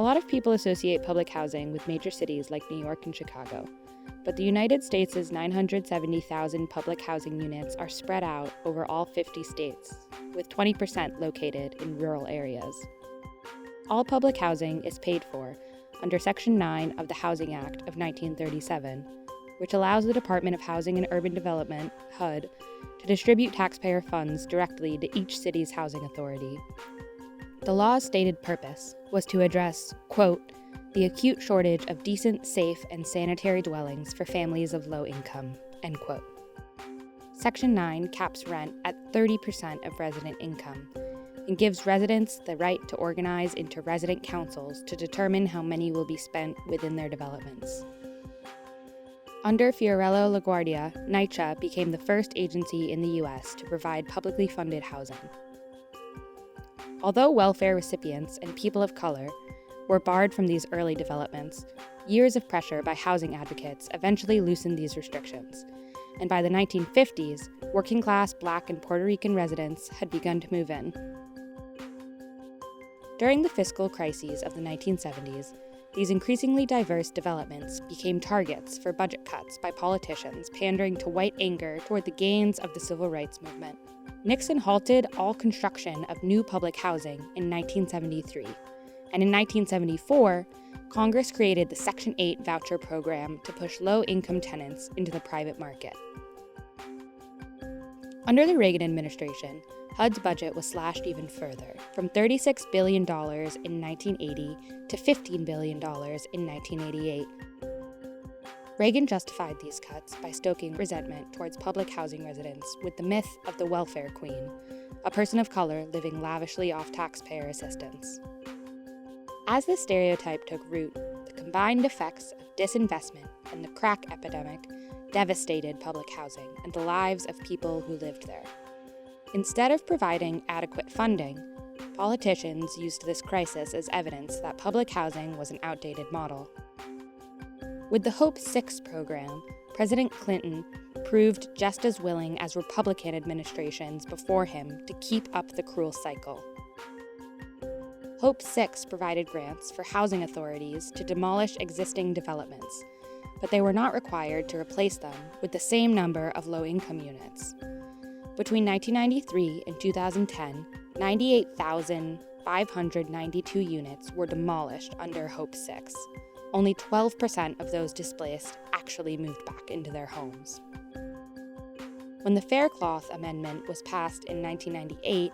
lot of people associate public housing with major cities like New York and Chicago, but the United States' 970,000 public housing units are spread out over all 50 states, with 20% located in rural areas. All public housing is paid for under Section 9 of the Housing Act of 1937, which allows the Department of Housing and Urban Development, HUD, to distribute taxpayer funds directly to each city's housing authority. The law's stated purpose was to address, quote, the acute shortage of decent, safe, and sanitary dwellings for families of low income, end quote. Section 9 caps rent at 30% of resident income and gives residents the right to organize into resident councils to determine how many will be spent within their developments. Under Fiorello LaGuardia, NYCHA became the first agency in the U.S. to provide publicly funded housing. Although welfare recipients and people of color were barred from these early developments, years of pressure by housing advocates eventually loosened these restrictions, and by the 1950s, working-class Black and Puerto Rican residents had begun to move in. During the fiscal crises of the 1970s, these increasingly diverse developments became targets for budget cuts by politicians pandering to white anger toward the gains of the civil rights movement. Nixon halted all construction of new public housing in 1973, and in 1974, Congress created the Section 8 voucher program to push low-income tenants into the private market. Under the Reagan administration, HUD's budget was slashed even further, from $36 billion in 1980 to $15 billion in 1988. Reagan justified these cuts by stoking resentment towards public housing residents with the myth of the welfare queen, a person of color living lavishly off taxpayer assistance. As this stereotype took root, the combined effects of disinvestment and the crack epidemic devastated public housing and the lives of people who lived there. Instead of providing adequate funding, politicians used this crisis as evidence that public housing was an outdated model. With the Hope 6 program, President Clinton proved just as willing as Republican administrations before him to keep up the cruel cycle. Hope 6 provided grants for housing authorities to demolish existing developments, but they were not required to replace them with the same number of low-income units. Between 1993 and 2010, 98,592 units were demolished under Hope 6. Only 12% of those displaced actually moved back into their homes. When the Faircloth Amendment was passed in 1998,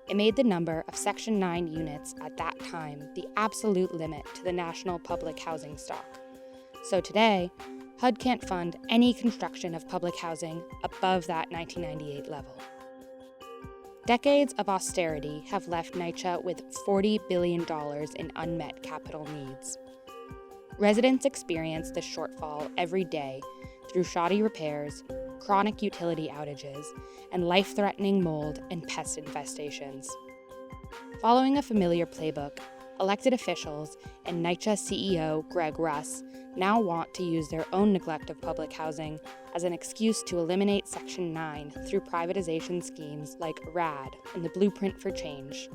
it made the number of Section 9 units at that time the absolute limit to the national public housing stock. So today, HUD can't fund any construction of public housing above that 1998 level. Decades of austerity have left NYCHA with $40 billion in unmet capital needs. Residents experience this shortfall every day through shoddy repairs, chronic utility outages, and life-threatening mold and pest infestations. Following a familiar playbook, elected officials and NYCHA CEO Greg Russ now want to use their own neglect of public housing as an excuse to eliminate Section 9 through privatization schemes like RAD and the Blueprint for Change.